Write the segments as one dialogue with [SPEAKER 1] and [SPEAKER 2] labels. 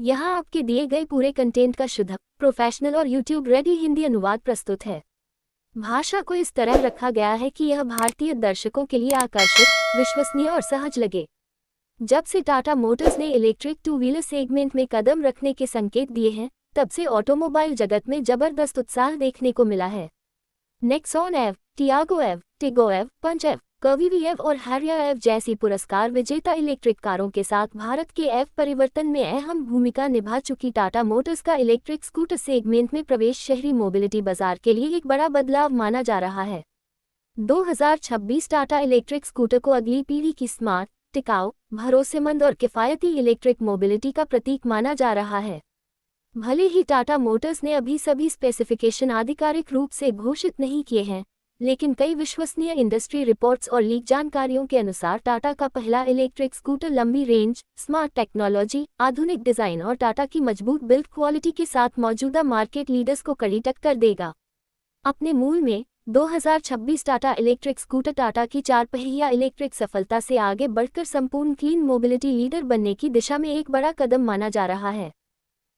[SPEAKER 1] यहाँ आपके दिए गए पूरे कंटेंट का शुद्ध, प्रोफेशनल और यूट्यूब रेडी हिंदी अनुवाद प्रस्तुत है। भाषा को इस तरह रखा गया है कि यह भारतीय दर्शकों के लिए आकर्षक, विश्वसनीय और सहज लगे। जब से टाटा मोटर्स ने इलेक्ट्रिक टू व्हीलर सेगमेंट में कदम रखने के संकेत दिए हैं, तब से ऑटोमोबाइल जगत में जबरदस्त उत्साह देखने को मिला है। नेक्सॉन एव, टियागो एव, टिगो एव, पंच एव, कर्वी एव और हैरियर एव जैसी पुरस्कार विजेता इलेक्ट्रिक कारों के साथ भारत के एव परिवर्तन में अहम भूमिका निभा चुकी टाटा मोटर्स का इलेक्ट्रिक स्कूटर सेगमेंट में प्रवेश शहरी मोबिलिटी बाजार के लिए एक बड़ा बदलाव माना जा रहा है। 2026 टाटा इलेक्ट्रिक स्कूटर को अगली पीढ़ी की स्मार्ट, टिकाऊ, भरोसेमंद और किफ़ायती इलेक्ट्रिक मोबिलिटी का प्रतीक माना जा रहा है। भले ही टाटा मोटर्स ने अभी सभी स्पेसिफिकेशन आधिकारिक रूप से घोषित नहीं किए हैं, लेकिन कई विश्वसनीय इंडस्ट्री रिपोर्ट्स और लीक जानकारियों के अनुसार टाटा का पहला इलेक्ट्रिक स्कूटर लंबी रेंज, स्मार्ट टेक्नोलॉजी, आधुनिक डिजाइन और टाटा की मजबूत बिल्ड क्वालिटी के साथ मौजूदा मार्केट लीडर्स को कड़ी टक्कर देगा। अपने मूल में 2026 टाटा इलेक्ट्रिक स्कूटर टाटा की चार पहिया इलेक्ट्रिक सफलता से आगे बढ़कर संपूर्ण क्लीन मोबिलिटी लीडर बनने की दिशा में एक बड़ा कदम माना जा रहा है।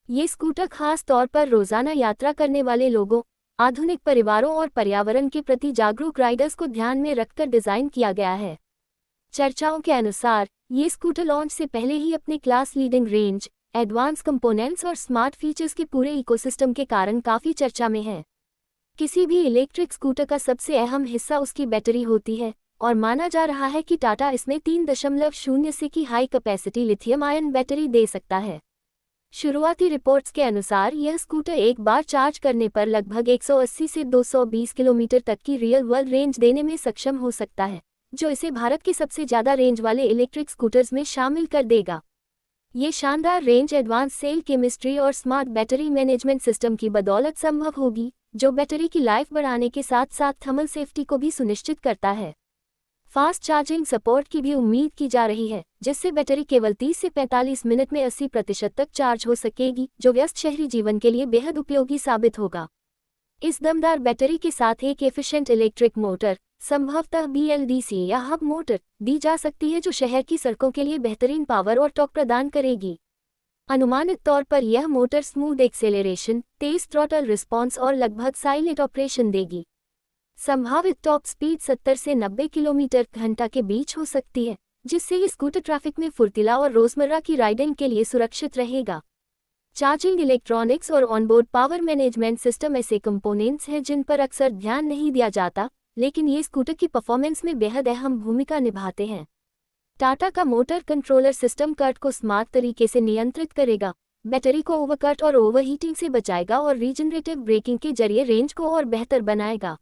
[SPEAKER 1] ये स्कूटर खास तौर पर रोजाना यात्रा करने वाले लोगों, आधुनिक परिवारों और पर्यावरण के प्रति जागरूक राइडर्स को ध्यान में रखकर डिजाइन किया गया है। चर्चाओं के अनुसार ये स्कूटर लॉन्च से पहले ही अपने class leading range, advance components और स्मार्ट फीचर्स के पूरे इकोसिस्टम के कारण काफी चर्चा में है। किसी भी इलेक्ट्रिक स्कूटर का सबसे अहम हिस्सा उसकी बैटरी होती है और माना जा रहा है कि टाटा इसमें 3.0 से की high capacity lithium ion battery दे सकता है। शुरुआती रिपोर्ट्स के अनुसार यह स्कूटर एक बार चार्ज करने पर लगभग 180 से 220 किलोमीटर तक की रियल वर्ल्ड रेंज देने में सक्षम हो सकता है, जो इसे भारत के सबसे ज़्यादा रेंज वाले इलेक्ट्रिक स्कूटर्स में शामिल कर देगा। ये शानदार रेंज एडवांस सेल केमिस्ट्री और स्मार्ट बैटरी मैनेजमेंट सिस्टम की बदौलत संभव होगी, जो बैटरी की लाइफ बढ़ाने के साथ साथ थर्मल सेफ्टी को भी सुनिश्चित करता है। फास्ट चार्जिंग सपोर्ट की भी उम्मीद की जा रही है, जिससे बैटरी केवल 30 से 45 मिनट में 80% तक चार्ज हो सकेगी, जो व्यस्त शहरी जीवन के लिए बेहद उपयोगी साबित होगा। इस दमदार बैटरी के साथ एक एफिशिएंट इलेक्ट्रिक मोटर, संभवतः BLDC या हब मोटर, दी जा सकती है, जो शहर की सड़कों के लिए बेहतरीन पावर और टॉर्क प्रदान करेगी। अनुमानित तौर पर यह मोटर स्मूथ एक्सेलरेशन, तेज थ्रॉटल रिस्पॉन्स और लगभग साइलेंट ऑपरेशन देगी। संभावित टॉप स्पीड 70 से 90 किलोमीटर घंटा के बीच हो सकती है, जिससे ये स्कूटर ट्रैफिक में फुर्तीला और रोजमर्रा की राइडिंग के लिए सुरक्षित रहेगा। चार्जिंग इलेक्ट्रॉनिक्स और ऑनबोर्ड पावर मैनेजमेंट सिस्टम ऐसे कंपोनेंट्स हैं जिन पर अक्सर ध्यान नहीं दिया जाता, लेकिन ये स्कूटर की परफॉर्मेंस में बेहद अहम भूमिका निभाते हैं। टाटा का मोटर कंट्रोलर सिस्टम कट को स्मार्ट तरीके से नियंत्रित करेगा, बैटरी को ओवरकट और ओवरहीटिंग से बचाएगा और रीजनरेटिव ब्रेकिंग के जरिए रेंज को और बेहतर बनाएगा।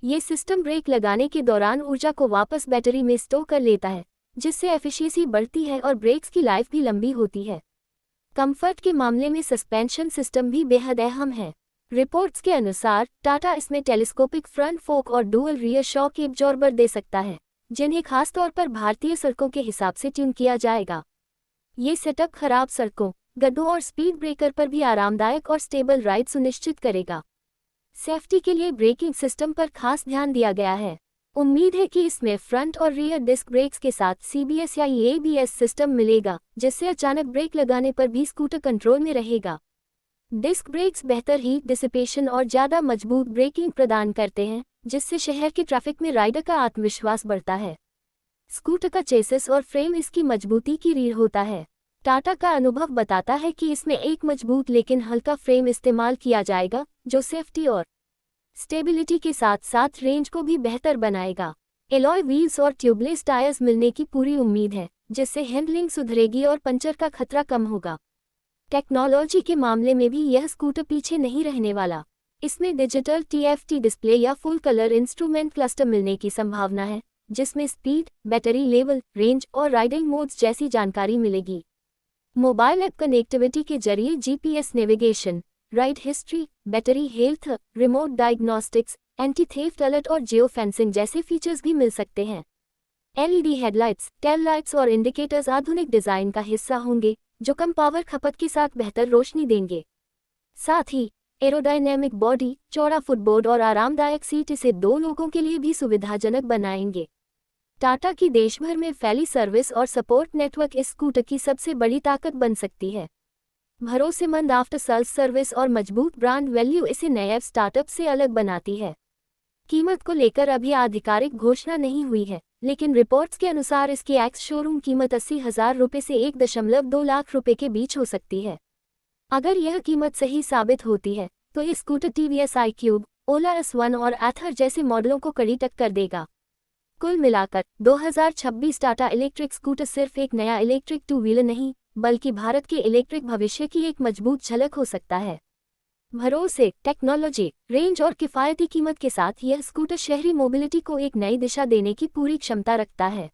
[SPEAKER 1] ये सिस्टम ब्रेक लगाने के दौरान ऊर्जा को वापस बैटरी में स्टोर कर लेता है, जिससे एफिशिएंसी बढ़ती है और ब्रेक्स की लाइफ भी लंबी होती है। कंफर्ट के मामले में सस्पेंशन सिस्टम भी बेहद अहम है। रिपोर्ट्स के अनुसार टाटा इसमें टेलीस्कोपिक फ्रंट फोक और डुअल रियर शॉक एब्जॉर्बर दे सकता है, जिन्हें खासतौर पर भारतीय सड़कों के हिसाब से ट्यून किया जाएगा। ये सेटअप खराब सड़कों, गड्ढों और स्पीड ब्रेकर पर भी आरामदायक और स्टेबल राइड सुनिश्चित करेगा। सेफ्टी के लिए ब्रेकिंग सिस्टम पर खास ध्यान दिया गया है। उम्मीद है कि इसमें फ्रंट और रियर डिस्क ब्रेक्स के साथ CBS या ABS सिस्टम मिलेगा, जिससे अचानक ब्रेक लगाने पर भी स्कूटर कंट्रोल में रहेगा। डिस्क ब्रेक्स बेहतर हीट डिसिपेशन और ज़्यादा मजबूत ब्रेकिंग प्रदान करते हैं, जिससे शहर के ट्रैफिक में राइडर का आत्मविश्वास बढ़ता है। स्कूटर का चेसिस और फ्रेम इसकी मजबूती की रीढ़ होता है। टाटा का अनुभव बताता है कि इसमें एक मजबूत लेकिन हल्का फ्रेम इस्तेमाल किया जाएगा, जो सेफ्टी और स्टेबिलिटी के साथ साथ रेंज को भी बेहतर बनाएगा। एलॉय व्हील्स और ट्यूबलेस टायर्स मिलने की पूरी उम्मीद है, जिससे हैंडलिंग सुधरेगी और पंचर का खतरा कम होगा। टेक्नोलॉजी के मामले में भी यह स्कूटर पीछे नहीं रहने वाला। इसमें डिजिटल TFT डिस्प्ले या फुल कलर इंस्ट्रूमेंट क्लस्टर मिलने की संभावना है, जिसमें स्पीड, बैटरी लेवल, रेंज और राइडिंग मोड्स जैसी जानकारी मिलेगी। मोबाइल ऐप कनेक्टिविटी के जरिए GPS navigation, ride history, battery health, remote diagnostics, anti theft alert और जियो फेंसिंग जैसे फीचर्स भी मिल सकते हैं। LED हेडलाइट्स, टेल लाइट्स और इंडिकेटर्स आधुनिक डिजाइन का हिस्सा होंगे, जो कम पावर खपत के साथ बेहतर रोशनी देंगे। साथ ही एरोडायनेमिक बॉडी, चौड़ा फुटबोर्ड और आरामदायक सीट इसे 2 लोगों के लिए भी सुविधाजनक बनाएंगे। टाटा की देश भर में फैली सर्विस और सपोर्ट नेटवर्क इस स्कूटर की सबसे बड़ी ताकत बन सकती है। भरोसेमंद आफ्टर सेल्स सर्विस और मजबूत ब्रांड वैल्यू इसे नए स्टार्टअप से अलग बनाती है। कीमत को लेकर अभी आधिकारिक घोषणा नहीं हुई है, लेकिन रिपोर्ट्स के अनुसार इसकी एक्स शोरूम कीमत 80,000 रुपये से 1.2 लाख रुपये के बीच हो सकती है। अगर यह कीमत सही साबित होती है तो ये स्कूटर टीवीएस iQube, ओला S1 और एथर जैसे मॉडलों को कड़ी टक्कर देगा। कुल मिलाकर 2026 टाटा इलेक्ट्रिक स्कूटर सिर्फ एक नया इलेक्ट्रिक टू व्हीलर नहीं, बल्कि भारत के इलेक्ट्रिक भविष्य की एक मजबूत झलक हो सकता है। भरोसे, टेक्नोलॉजी, रेंज और किफ़ायती कीमत के साथ यह स्कूटर शहरी मोबिलिटी को एक नई दिशा देने की पूरी क्षमता रखता है।